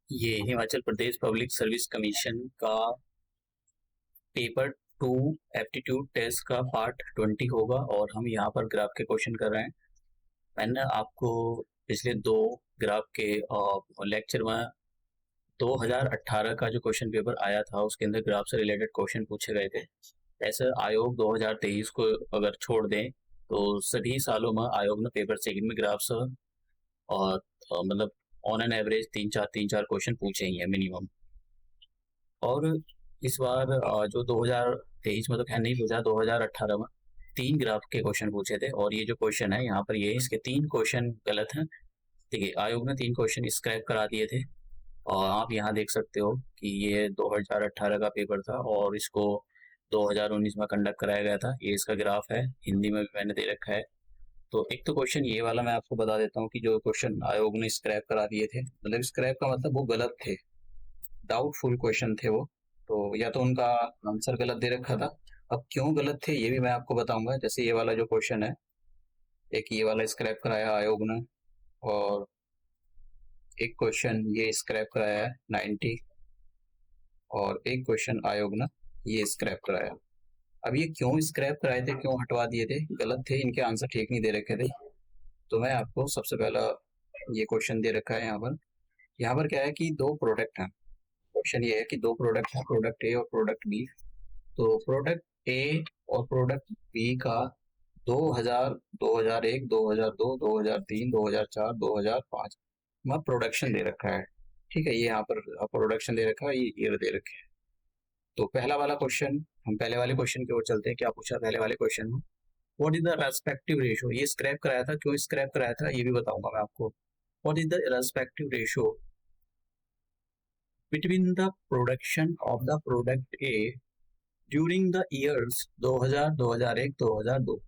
ये Himachal Pradesh public service commission का paper 2 aptitude test का पार्ट 20 होगा और हम यहाँ पर ग्राफ के क्वेश्चन कर रहे हैं। मैंने आपको पिछले दो ग्राफ के लेक्चर में 2018 का जो क्वेश्चन पेपर आया था उसके अंदर ग्राफ से रिलेटेड क्वेश्चन पूछे गए थे। ऐसे आयोग 2023 को अगर छोड़ दें तो सभी सालों में आयोग ने पेपर सेकंड में ग्राफ से और मतलब ऑन एन एवरेज तीन चार क्वेश्चन पूछे ही है मिनिमम। और इस बार जो 2023 में तो खैर नहीं पूछा, 2018 में तीन ग्राफ के क्वेश्चन पूछे थे और ये जो क्वेश्चन है यहाँ पर ये इसके तीन क्वेश्चन गलत हैं। ठीक है, आयोग ने तीन क्वेश्चन स्क्रैप करा दिए थे और आप यहाँ देख सकते हो कि ये 2018 का पेपर था और इसको 2019 में कंडक्ट कराया गया था। ये इसका ग्राफ है, हिंदी में भी मैंने दे रखा है। तो एक तो क्वेश्चन ये वाला मैं आपको बता देता हूँ कि जो क्वेश्चन आयोग ने स्क्रैप करा दिए थे, मतलब स्क्रैप का मतलब वो गलत थे, डाउटफुल क्वेश्चन थे वो। तो या तो उनका आंसर गलत दे रखा था। अब क्यों गलत थे ये भी मैं आपको बताऊंगा। जैसे ये वाला जो क्वेश्चन है, एक ये वाला स्क्रैप कराया आयोग ने और एक क्वेश्चन ये स्क्रैप कराया है 90 और एक क्वेश्चन आयोग ने ये स्क्रैप कराया। अब ये क्यों स्क्रैप कराए थे, क्यों हटवा दिए थे, गलत थे, इनके आंसर ठीक नहीं दे रखे थे। तो मैं आपको सबसे पहला ये क्वेश्चन दे रखा है यहाँ पर क्या है कि दो प्रोडक्ट हैं। क्वेश्चन ये है कि दो प्रोडक्ट हैं, प्रोडक्ट ए और प्रोडक्ट बी। तो प्रोडक्ट ए और प्रोडक्ट बी का 2000, 2001, 2002, 2003, 2004, 2005 में प्रोडक्शन दे रखा है। ठीक है, ये यहाँ पर प्रोडक्शन दे रखा है, ये ईयर दे रखे हैं। तो पहला वाला क्वेश्चन, हम पहले वाले क्वेश्चन की ओर चलते हैं। क्या पूछा पहले वाले क्वेश्चन में? What is the respective ratio? ये स्क्रैप कराया था, क्यों स्क्रैप कराया था ये भी बताऊंगा मैं आपको। What is the respective ratio between the production of the product A during the years 2000, 2001, 2002?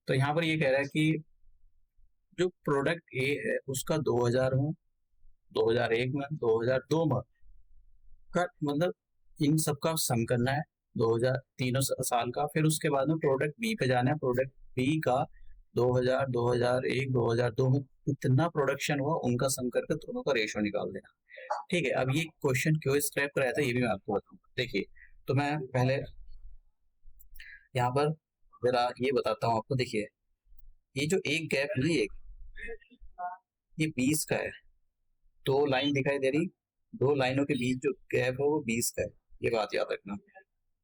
तो यहाँ पर ये कह रहा है कि जो प्रोडक्ट ए है उसका 2000 में, 2001 में, 2002 में का मतलब इन सबका सम करना है, 2000 तीनों साल का। फिर उसके बाद में प्रोडक्ट बी पे जाना है, प्रोडक्ट बी का 2000, 2001, 2002 में कितना प्रोडक्शन हुआ उनका सम करके दोनों का रेशियो निकाल देना। ठीक है, अब ये क्वेश्चन क्यों स्क्रैप कराया था ये भी मैं आपको बताऊंगा। देखिए, तो मैं पहले यहाँ पर जरा ये बताता हूँ आपको। देखिए, ये जो एक गैप नहीं, एक ये 20 का है। दो लाइन दिखाई दे रही, दो लाइनों के बीच जो गैप है वो 20 का है, ये बात याद रखना।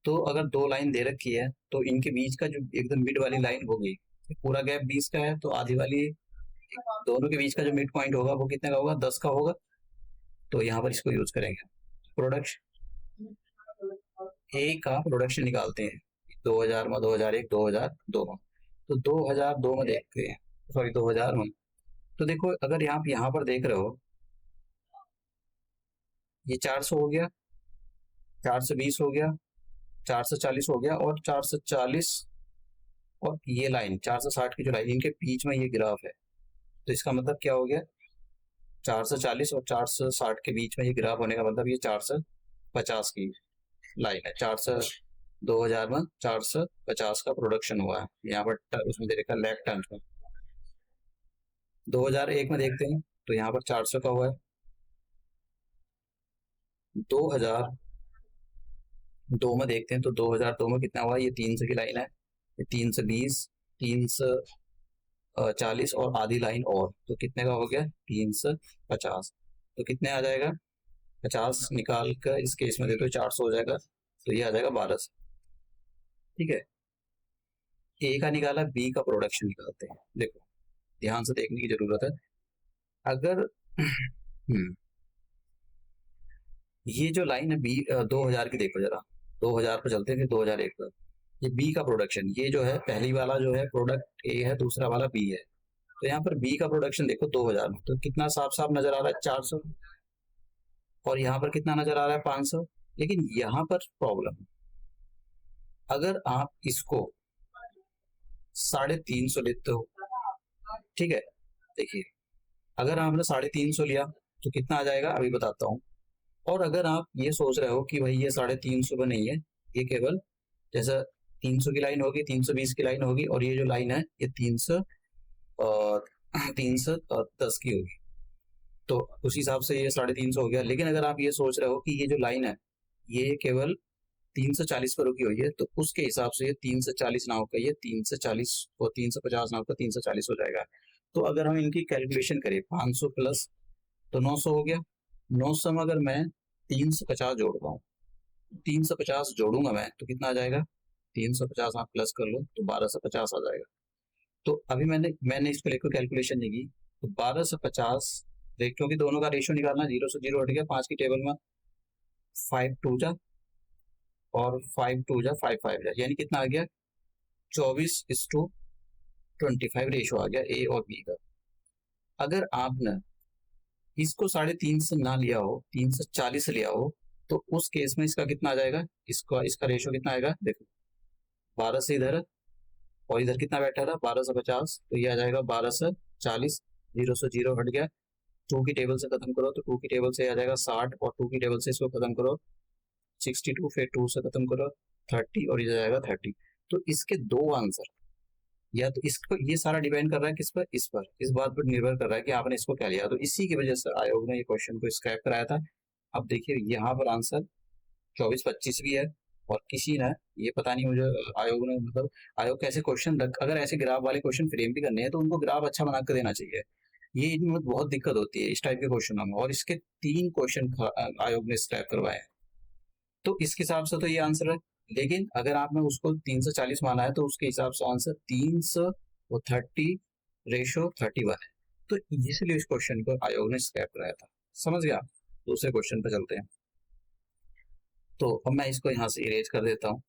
तो अगर दो लाइन दे रखी है तो इनके बीच का जो एकदम मिड वाली लाइन होगी, पूरा गैप 20 का है, तो आधी वाली दोनों के बीच का जो मिड पॉइंट होगा वो कितने का होगा? 10 का होगा। तो यहाँ पर इसको यूज करेंगे। प्रोडक्शन ए का प्रोडक्शन निकालते हैं 2000 में, 2001, 2002 में। तो 2002 में देखते हैं, सॉरी 2000 में। तो देखो, अगर यहाँ पर देख रहे हो, ये 400 हो गया, 420 हो गया, 440 हो गया और 440 और ये लाइन 460 की जो लाइन, इनके बीच में ये ग्राफ है। तो इसका मतलब क्या हो गया? 440 और 460 के बीच में ये ग्राफ होने का मतलब ये 450 की लाइन है। 2000 में 450 का प्रोडक्शन हुआ है। यहाँ पर उसमें दे रखा है लैख टन में। 2001 में देखते हैं तो यहाँ पर 400 का हुआ है। 2002 में देखते हैं तो 2002 में कितना हुआ? ये 300 की लाइन है, ये 320, 340 और आधी लाइन और, तो कितने का हो गया? 350। तो कितने आ जाएगा? 50 निकाल कर इस केस में देखो 400 हो जाएगा, तो ये आ जाएगा 1200। ठीक है, ए का निकाला, बी का प्रोडक्शन निकालते हैं। देखो, ध्यान से देखने की जरूरत है। अगर ये जो लाइन है बी 2000 की, देखो जरा 2000 पर चलते हैं, फिर 2001 पर। ये बी का प्रोडक्शन, ये जो है पहली वाला जो है प्रोडक्ट ए है, दूसरा वाला बी है। तो यहाँ पर बी का प्रोडक्शन देखो 2000 में, तो कितना साफ साफ नजर आ रहा है? 400। और यहाँ पर कितना नजर आ रहा है? 500। लेकिन यहाँ पर प्रॉब्लम, अगर आप इसको 350 लेते हो, ठीक है, देखिए, अगर आपने 350 लिया तो कितना आ जाएगा अभी बताता हूँ। और अगर आप ये सोच रहे हो कि भाई ये 350 में नहीं है, ये केवल जैसा 300 की लाइन होगी, 320 की लाइन होगी, और ये जो लाइन है ये 310 की होगी। तो उस हिसाब से ये 350 हो गया। लेकिन अगर आप ये सोच रहे हो कि ये जो लाइन है ये केवल 340 पर रुकी हुई है, तो उसके हिसाब से ये 340 ना होकर ये 340 और 350 ना होकर 340 हो जाएगा। तो अगर हम इनकी कैलकुलेशन करें 500 प्लस तो 900 हो गया। 900 में अगर मैं 350 जोड़ता हूँ, 350 जोड़ूंगा मैं तो कितना आ जाएगा, 350 आप प्लस कर लो तो 1250 आ जाएगा। तो अभी मैंने इसको लेकर कैलकुलेशन नहीं की, तो 1250 देख, क्योंकि दोनों का रेशियो निकालना, 0 से 0 हट गया, 5 की टेबल में 5 टू जा और 5 टू जा 5 5 जा, यानी कितना आ गया 24:25 रेशियो आ गया ए और बी का। अगर आपने इसको 350 ना लिया हो, 340 लिया हो, तो उस केस में इसका कितना आ जाएगा, इसका रेशियो कितना आएगा, देखो 12 से इधर और इधर कितना बैठा था 1250, तो ये आ जाएगा 1240, 0 से 0 हट गया, 2 की टेबल से खत्म करो तो 2 की टेबल से आ जाएगा 60 और 2 की टेबल से इसको खत्म करो 62, फिर 2 से खत्म करो 30 और ये जाएगा 30। तो इसके दो आंसर, या तो इसको, ये सारा डिपेंड कर रहा है किस पर, इस बात पर निर्भर कर रहा है कि आपने इसको क्या लिया। तो इसी की वजह से आयोग ने ये क्वेश्चन को स्क्रैप कराया था। अब देखिए यहाँ पर आंसर 24-25 भी है, और किसी ने, ये पता नहीं मुझे आयोग ने, मतलब आयोग कैसे क्वेश्चन रख, अगर ऐसे ग्राफ वाले क्वेश्चन फ्रेम भी करने हैं तो उनको ग्राफ अच्छा बना कर देना चाहिए। ये इनमें बहुत दिक्कत होती है इस टाइप के क्वेश्चनों में, और इसके 3 क्वेश्चन आयोग ने स्क्रैप करवाए हैं। तो इस हिसाब से तो ये आंसर है। लेकिन अगर आपने उसको 340 माना है तो उसके हिसाब से आंसर 330:30 है। तो इसलिए इस क्वेश्चन को आयोग ने स्क्रैप कराया था। समझ गया। दूसरे क्वेश्चन पर चलते हैं। तो अब मैं इसको यहाँ से इरेज कर देता हूँ।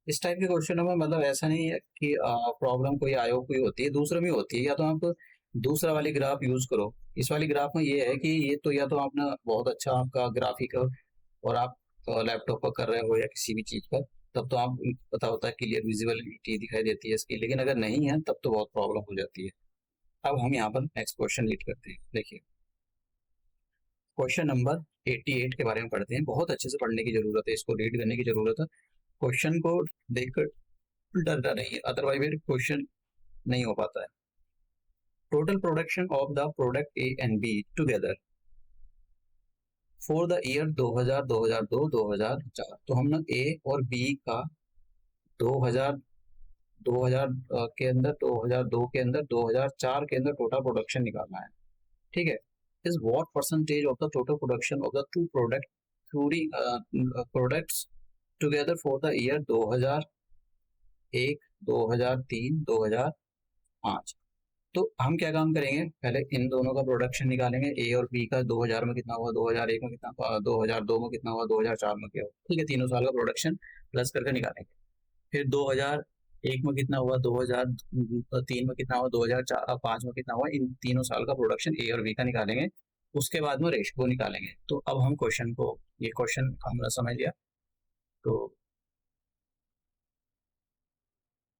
इस टाइप के क्वेश्चनों में मतलब ऐसा नहीं है कि प्रॉब्लम कोई आयोग की होती है, दूसरे में होती है। या तो आप दूसरा वाली ग्राफ यूज करो। इस वाली ग्राफ में ये है कि ये तो, या तो आपने बहुत अच्छा आपका ग्राफिक और आप लैपटॉप पर कर रहे हो या किसी भी चीज पर, तब तो आप पता होता है, क्लियर विजिबिलिटी दिखाई देती है इसकी। लेकिन अगर नहीं है तब तो बहुत प्रॉब्लम हो जाती है। अब हम यहाँ पर नेक्स्ट क्वेश्चन रीड करते हैं। देखिए क्वेश्चन नंबर 88 के बारे में पढ़ते हैं। बहुत अच्छे से पढ़ने की जरूरत है, इसको रीड करने की जरूरत है। क्वेश्चन को देखकर डरना नहीं है, अदरवाइज फिर क्वेश्चन नहीं हो पाता है। Total production of the product A and be together for the year 2000, 2002, 2004। तो हमने ए और बी का 2000 2000 के अंदर, 2002 के अंदर, 2004 के अंदर टोटल प्रोडक्शन निकालना है। ठीक है। Is what percentage of the total production of the two products together for the year 2001, 2003, 2005। तो हम क्या काम करेंगे, पहले इन दोनों का प्रोडक्शन निकालेंगे, ए और बी का 2000 में कितना हुआ, 2001 में कितना हुआ, 2002 में कितना हुआ, 2004 में क्या हुआ। ठीक है, तीनों साल का प्रोडक्शन प्लस करके निकालेंगे। फिर 2001 में कितना हुआ, 2003 में कितना हुआ, 2005 में कितना हुआ, इन तीनों साल का प्रोडक्शन ए और बी का निकालेंगे। उसके बाद में रेशियो निकालेंगे। तो अब हम क्वेश्चन को, ये क्वेश्चन हमने समझ लिया। तो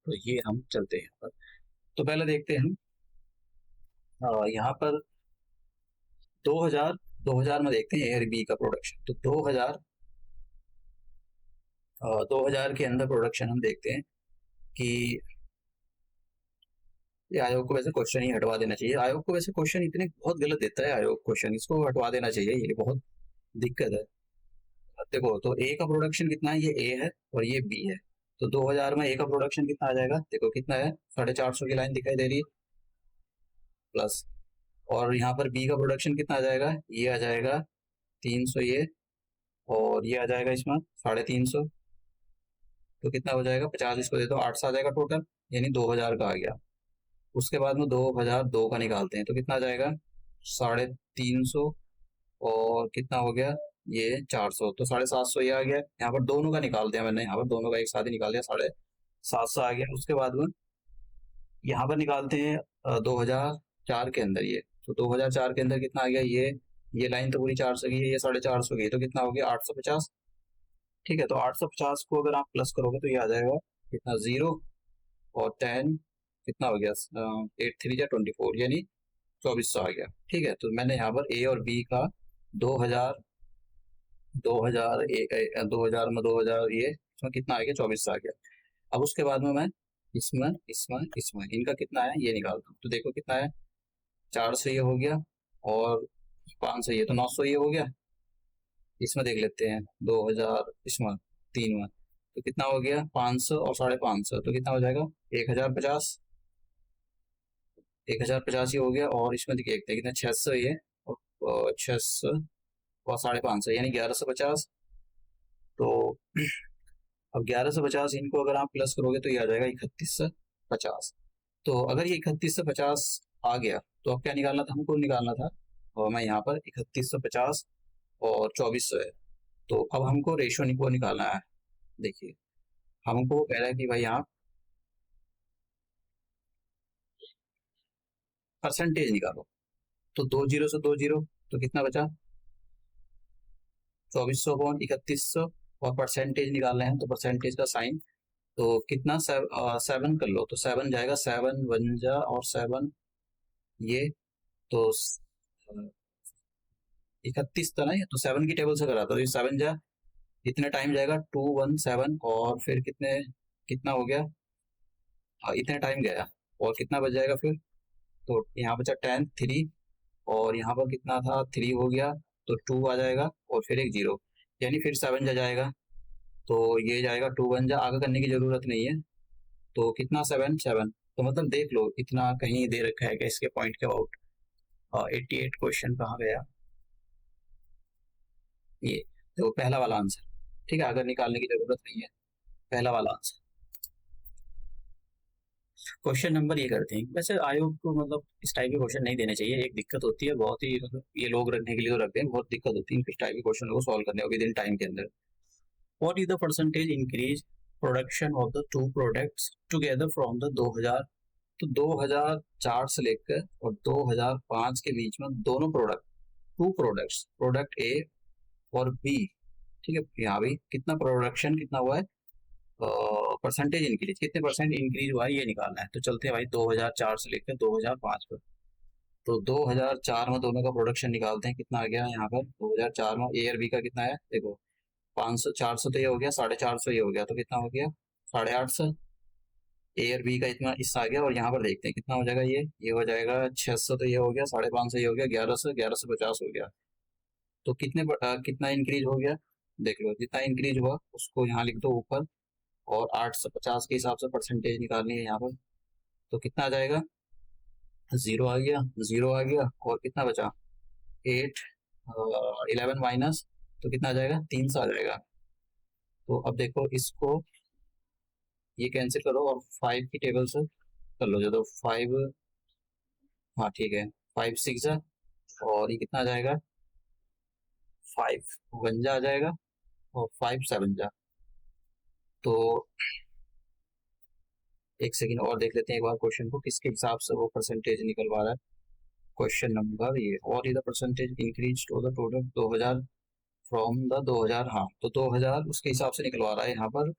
ये हम चलते हैं। तो पहले देखते हैं हम यहाँ पर 2000 में देखते हैं ए और बी का प्रोडक्शन। तो 2000 के अंदर प्रोडक्शन हम देखते हैं कि ये आयोग को वैसे क्वेश्चन ही हटवा देना चाहिए। आयोग को वैसे क्वेश्चन इतने बहुत गलत देता है आयोग क्वेश्चन, इसको हटवा देना चाहिए, ये बहुत दिक्कत है। देखो तो ए का प्रोडक्शन कितना है, ये ए है और ये बी है। तो 2000 में ए का प्रोडक्शन कितना आ जाएगा, देखो कितना है, 450 की लाइन दिखाई दे रही है प्लस। और यहाँ पर बी का प्रोडक्शन कितना आ जाएगा, ये आ जाएगा 300 ये, और ये आ जाएगा इसमें 350। तो कितना हो जाएगा, 50 इसको दे दो, 8 आ जाएगा टोटल, यानी 2000 का आ गया। उसके बाद में 2002 का निकालते हैं तो कितना आ जाएगा, 350, और कितना हो गया ये 400, तो 750 ये आ गया। यहाँ पर दोनों का निकाल दिया मैंने, यहाँ पर दोनों का एक साथ ही निकाल दिया, 750 आ गया। उसके बाद में यहाँ पर निकालते हैं 2004 के अंदर ये, तो 2004 के अंदर कितना आ गया, ये लाइन तो पूरी 400 की है, ये 450 की है, तो कितना हो गया 850। ठीक है, तो 850 को अगर आप प्लस करोगे तो ये आ जाएगा कितना, 0 और 10 कितना हो गया, 8 3 या 24, यानी 2400 आ गया। ठीक है, तो मैंने यहाँ पर ए और बी का 2000 में 2000 ये इसमें कितना आ गया, 2400 आ गया। अब उसके बाद में मैं इसमें इनका कितना है ये निकालता हूँ। तो देखो कितना है, 400 ये हो गया, और 500 ये तो 900 ये हो गया। इसमें देख लेते हैं 2000 इसमें 3 में तो कितना हो गया 500 और 550 तो कितना हो जाएगा 1050। 1050 ही हो गया। और इसमें देखिए देखते हैं कितना 600 ये और 600 और 550 यानी 1150। तो अब 1150 इनको अगर आप प्लस करोगे तो ये आ जाएगा 3150। तो अगर ये 3150 आ गया तो अब क्या निकालना था हमको निकालना था और मैं यहाँ पर 3150 और 2400 है। तो अब हमको रेशो को निकालना है। देखिए हमको कह रहा है कि भाई आप परसेंटेज निकालो। तो 20 से 20 तो कितना बचा 2400 अपॉन 3100 और परसेंटेज निकालना है तो परसेंटेज का साइन तो कितना 7 कर लो तो 7 जाएगा 7 वन जा और 7 ये तो 31 था ना ये तो 7 की टेबल से करा था तो ये 7 जा इतने टाइम जाएगा 217 और फिर कितना हो गया इतने टाइम गया और कितना बच जाएगा फिर तो यहाँ बचा 10 3 और यहाँ पर कितना था 3 हो गया तो 2 आ जाएगा और फिर एक 0 यानी फिर 7 जा जाएगा तो ये जाएगा 2 1 जा आगे करने की जरूरत नहीं है। तो कितना 7 7 तो मतलब देख लो इतना कहीं दे रखा है कि इसके पॉइंट के अबाउट 88 क्वेश्चन कहाँ गया ये तो पहला वाला आंसर। ठीक है अगर निकालने की जरूरत नहीं है पहला वाला आंसर। क्वेश्चन नंबर ये करते हैं वैसे आयोग को मतलब इस टाइप के क्वेश्चन नहीं देने चाहिए। एक दिक्कत होती है बहुत ही मतलब ये लोग रखने के लिए तो रखते हैं बहुत दिक्कत होती है इस टाइप के क्वेश्चन को सॉल्व करने विद इन टाइम के अंदर। What is the percentage increase production of the two products together from the 2000 तो 2004 से लेकर और 2005 के बीच में दोनों टू प्रोडक्ट्स प्रोडक्ट ए और बी। ठीक है यहाँ भी कितना प्रोडक्शन कितना हुआ है परसेंटेज इंक्रीज कितने परसेंट इंक्रीज हुआ है ये निकालना है। तो चलते हैं भाई 2004 से लेकर 2005 पर। तो 2004 में दोनों का प्रोडक्शन निकालते हैं कितना आ गया यहाँ पर 2004 में ए और बी का कितना है देखो 500 400 तो ये हो गया 450 ये हो गया तो कितना हो गया 850 ए और बी का इतना हिस्सा आ गया। और यहाँ पर देखते हैं कितना हो जाएगा ये हो जाएगा 600 तो ये हो गया 550 ये हो गया 1150 हो गया। तो कितना इंक्रीज हो गया देख लो जितना इंक्रीज हुआ उसको यहाँ लिख दो ऊपर और 850 के हिसाब से परसेंटेज निकालनी है यहाँ पर। तो कितना आ जाएगा 0 आ गया और कितना बचा 8 11 माइनस तो कितना आ जाएगा 300 आ जाएगा। तो अब देखो इसको ये कैंसिल करो और 5 की टेबल से कर लो जो तो 5 हाँ ठीक है 5 6 जा और ये कितना आ जाएगा 5 वन जा आ जाएगा और 5 7 जा। तो एक सेकंड और देख लेते हैं एक बार क्वेश्चन को किसके हिसाब से वो परसेंटेज निकलवा रहा है। क्वेश्चन नंबर ये और इधर percentage increase to the product 2000 from the 2000 हाँ तो 2000 उसके हिसाब से निकलवा रहा है यहाँ पर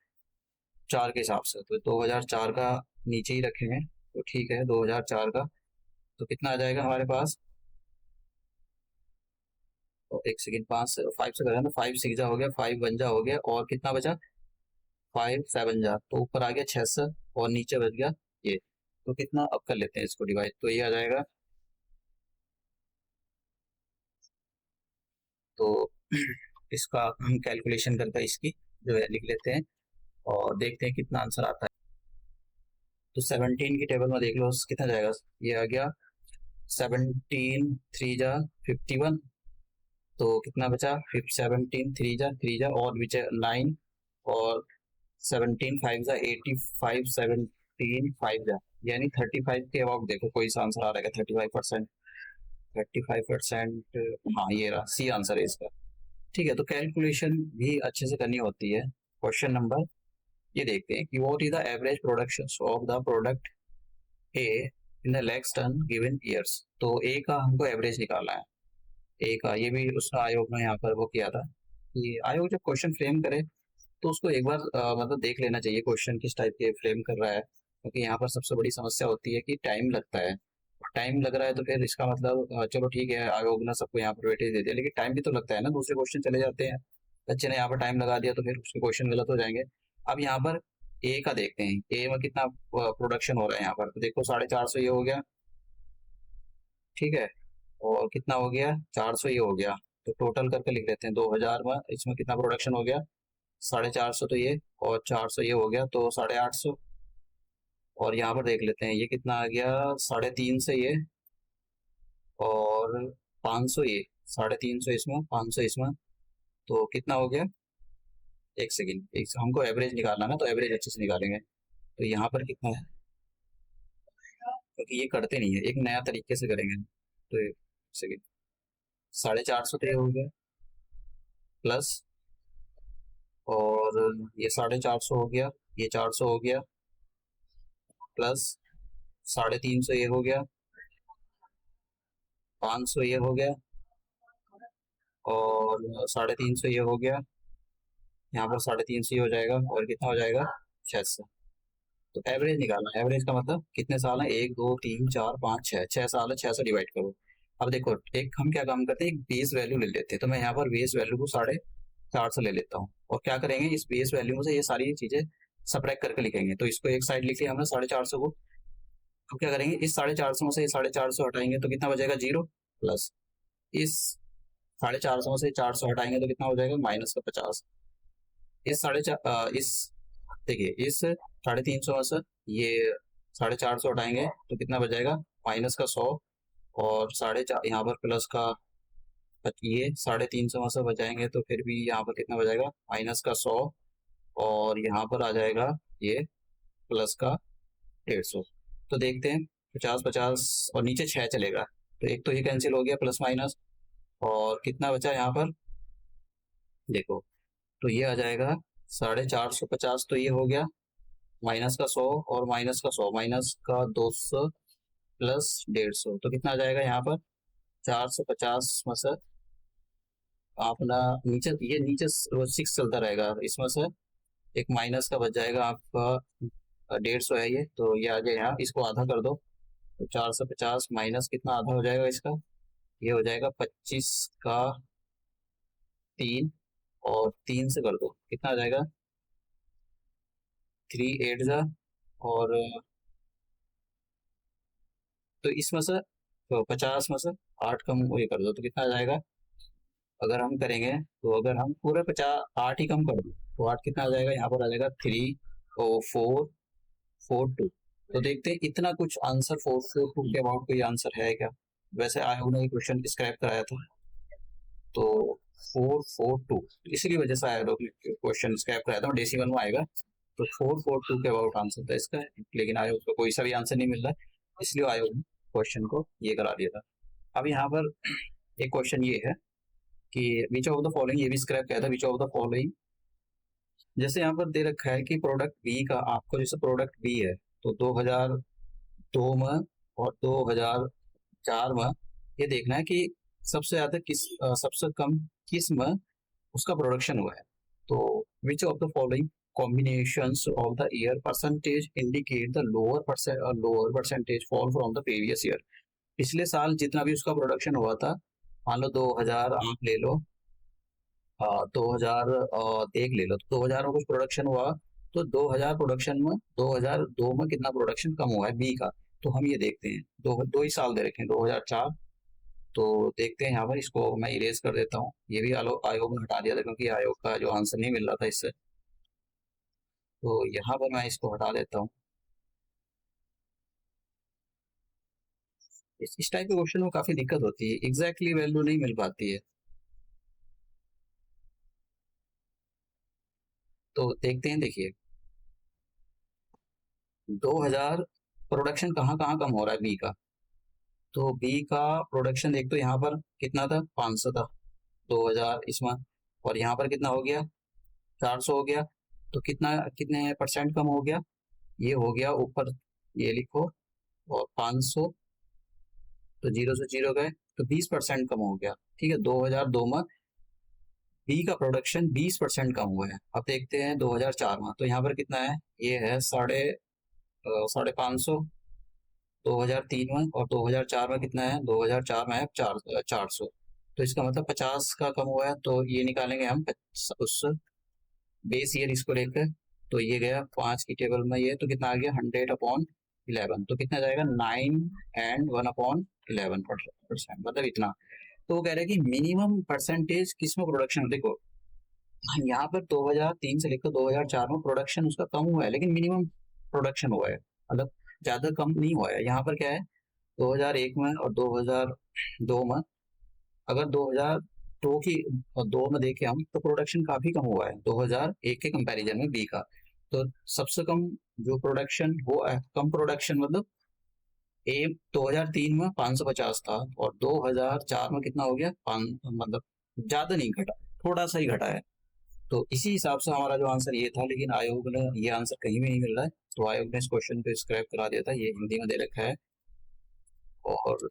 4 के हिसाब से तो 2004 का नीचे ही रखे हैं तो ठीक है 2004 का तो कितना आ जाएगा हमारे पास तो एक सेकंड 5 से करें ना 5 6 जा हो गया 5 1 जा हो गया और कितना बचा 5 7 जा तो ऊपर आ गया 600 और नीचे बच गया ये। तो कितना अब कर लेते हैं इसको डिवाइड तो ये आ जाएगा तो इसका हम कैलकुलेशन करके इसकी जो है लिख लेते हैं और देखते हैं कितना आंसर आता है। तो 17 की टेबल में देख लो कितना जाएगा ये आ गया 17 3 जा 51 तो कितना बचा 17 3 जा और विच 9 और 17 5 जा 85 17 5 जा यानी 35 के अबाउट देखो कोई सा आंसर आ रहा है 35%। 35% हाँ ये रहा सी आंसर है इसका। ठीक है तो कैलकुलेशन भी अच्छे से करनी होती है। क्वेश्चन नंबर ये देखते हैं कि what is the average production of the product A in the lakhs ton given years. तो ए का हमको एवरेज निकालना है ए का ये भी उसका आयोग ने यहाँ पर वो किया था कि आयोग जब क्वेश्चन फ्रेम करे तो उसको एक बार मतलब देख लेना चाहिए क्वेश्चन किस टाइप के फ्रेम कर रहा है क्योंकि यहाँ पर सबसे बड़ी समस्या होती है कि टाइम लगता है। टाइम लग रहा है तो फिर इसका मतलब चलो ठीक है आयोग ने सबको यहाँ पर वेटेज दे दिया लेकिन टाइम भी तो लगता है ना दूसरे क्वेश्चन चले जाते हैं। बच्चे ने यहाँ पर टाइम लगा दिया तो फिर उसके क्वेश्चन गलत हो जाएंगे। अब यहाँ पर ए का देखते हैं ए में कितना प्रोडक्शन हो रहा है यहाँ पर तो देखो 450 ये हो गया ठीक है और कितना हो गया 400 ये हो गया। तो टोटल करके लिख लेते हैं 2000 में इसमें कितना प्रोडक्शन हो गया 450 तो ये, और 400 ये हो गया तो 850। और यहाँ पर देख लेते हैं ये कितना आ गया 350 ये, और 500 ये, 350 इसमें 500 इसमें, तो कितना हो गया। एक सेकेंड, एक हमको एवरेज निकालना ना, तो एवरेज अच्छे से निकालेंगे। तो यहाँ पर कितना है, क्योंकि ये करते नहीं है, एक नया तरीके से करेंगे। तो एक सेकेंड, 450 तो ये हो गया प्लस, और ये 450 हो गया, ये 400 हो गया प्लस, 350 ये हो गया, 500 ये हो गया, और 350 ये हो गया, यहाँ पर 350 ये हो जाएगा, और कितना हो जाएगा 600। तो एवरेज निकालना, एवरेज का मतलब कितने साल है, 1 2 3 4 5 6, 6 साल है, 6 से डिवाइड करो। अब देखो एक हम क्या काम करते हैं, एक बेस वैल्यू ले लेते हैं। तो मैं यहाँ पर बेस वैल्यू को 450 ले लेता हूँ, और क्या करेंगे इस बेस वैल्यू में से ये सारी चीजें सब्ट्रैक्ट करके लिखेंगे। तो इसको एक साइड लिख लिया हमने 450 को। अब क्या करेंगे, इस 450 में से ये 450 हटाएंगे तो कितना बचेगा 0, प्लस इस 450 में से 400 हटाएंगे तो कितना हो जाएगा -50। इस इस देखिए इस 350 में से ये 450 हटाएंगे तो कितना बच जाएगा -100, और 4.5 यहाँ पर प्लस का ये 350 में से बचाएंगे तो फिर भी यहाँ पर कितना बचाएगा -100, और यहाँ पर आ जाएगा ये प्लस का 150। तो देखते हैं 50 50 और नीचे 6 चलेगा, तो एक तो ये कैंसिल हो गया प्लस माइनस, और कितना बचा यहाँ पर देखो, तो ये आ जाएगा 450 तो ये हो गया, -100 और -100 -200 प्लस 150, तो कितना आ जाएगा यहाँ पर 450 में से अपना नीचे, ये नीचे 6 चलता रहेगा, इसमें से एक माइनस का बच जाएगा आपका 150 है ये, तो ये आ जाए यहाँ, इसको आधा कर दो। तो 450 माइनस कितना आधा हो जाएगा इसका, ये हो जाएगा 25 का 3, और 3 से कर दो कितना आ जाएगा 3 8 जा, और तो इसमें से तो 50 में से 8 कम ये कर दो तो कितना आ जाएगा। अगर हम करेंगे तो अगर हम पूरे 50 8 ही कम कर दो तो 8 कितना आ जाएगा, यहाँ पर आ जाएगा 3 और 4 4 2। तो देखते हैं इतना कुछ आंसर 4 4 2 के अबाउट कोई आंसर है क्या। वैसे आयोग ने क्वेश्चन स्क्रैप कराया था, तो 4 4 2 इसी की वजह से आयोग ने क्वेश्चन स्क्रैप कराया था, डेसिमल में आएगा। तो 4 4 2 के अबाउट आंसर था इसका, लेकिन आयोग को कोई सा भी आंसर नहीं मिल रहा है, इसलिए आयोग ने क्वेश्चन को ये करा दिया था। अब यहाँ पर एक क्वेश्चन ये है कि विच ऑफ द फॉलोइंग, ये भी स्क्रैप किया था, विच ऑफ द फॉलोइंग, जैसे यहाँ पर दे रखा है कि प्रोडक्ट बी का, आपको जैसे प्रोडक्ट बी है तो 2002 में और 2004 में ये देखना है कि सबसे ज्यादा किस सबसे कम किस में उसका प्रोडक्शन हुआ है। तो which of the following combinations of the year percentage indicate the lower percentage fall from the previous year। पिछले साल जितना भी उसका प्रोडक्शन हुआ था, मान लो 2000 आप ले लो, 2000 एक ले लो, तो 2000 में कुछ प्रोडक्शन हुआ, तो 2000 प्रोडक्शन में 2002 में कितना प्रोडक्शन कम हुआ है बी का। तो हम ये देखते हैं, दो ही साल दे रखे हैं 2004। तो देखते हैं यहाँ पर, इसको मैं इरेज कर देता हूँ, ये भी आयोग ने हटा दिया था क्योंकि आयोग का जो आंसर नहीं मिल रहा था इससे, तो यहाँ पर मैं इसको हटा देता हूँ। इस टाइप के क्वेश्चन में काफी दिक्कत होती है, एग्जैक्टली वैल्यू नहीं मिल पाती है। तो देखते हैं, देखिए 2000 प्रोडक्शन कहाँ कहाँ कम हो रहा है बी का। तो बी का प्रोडक्शन देख, तो यहाँ पर कितना था 500 था 2000 इसमें, और यहाँ पर कितना हो गया 400 हो गया, तो कितना कितने परसेंट कम हो गया, ये हो गया ऊपर ये लिखो, और 500 तो 0 से 0 गए तो 20% कम हो गया। ठीक है, 2002 में बी का प्रोडक्शन 20% कम हुआ है। अब देखते हैं 2004 में, तो यहाँ पर कितना है, ये है 550, 2003 में, और 2004 में कितना है, 2004 में है 400। तो इसका मतलब 50 का कम हुआ है, तो ये निकालेंगे हम उस बेस ईयर इसको लेकर। तो ये गया 5 की टेबल में, ये तो कितना आ गया 100/20, 11, तो कितना जाएगा 9 एंड 1/11%, मतलब इतना। तो वो कह रहे हैं कि मिनिमम परसेंटेज किसमें प्रोडक्शन, देखो यहाँ पर 2003 से लेकर 2004 में प्रोडक्शन उसका कम हुआ है, लेकिन मिनिमम प्रोडक्शन हुआ है, मतलब ज्यादा कम नहीं हुआ है। यहाँ पर क्या है 2001 में और 2002 में, अगर 2002 की और 2 में देखें हम तो प्रोडक्शन काफी कम हुआ है 2001 के कंपैरिजन में बी का। तो सबसे कम जो प्रोडक्शन वो कम प्रोडक्शन मतलब ए 2003 में 550 था और 2004 में कितना हो गया, 5, मतलब ज्यादा नहीं घटा, थोड़ा सा ही घटा है। तो इसी हिसाब से हमारा जो आंसर ये था, लेकिन आयोग ने ये आंसर कहीं भी नहीं मिल रहा है, तो आयोग ने इस क्वेश्चन को स्क्रैप करा दिया था, ये हिंदी में दे रखा है। और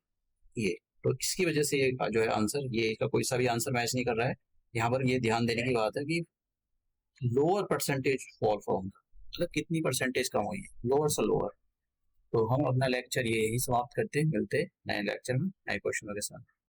ये तो इसकी वजह से ये जो है आंसर, ये इसका कोई सा भी आंसर मैच नहीं कर रहा है। यहाँ पर ये ध्यान देने की बात है कि लोअर परसेंटेज फॉल फ्रॉम, मतलब कितनी परसेंटेज कम हुई है, लोअर से लोअर। तो हम अपना लेक्चर ये ही समाप्त करते हैं, मिलते हैं नए लेक्चर में नए क्वेश्चनों के साथ।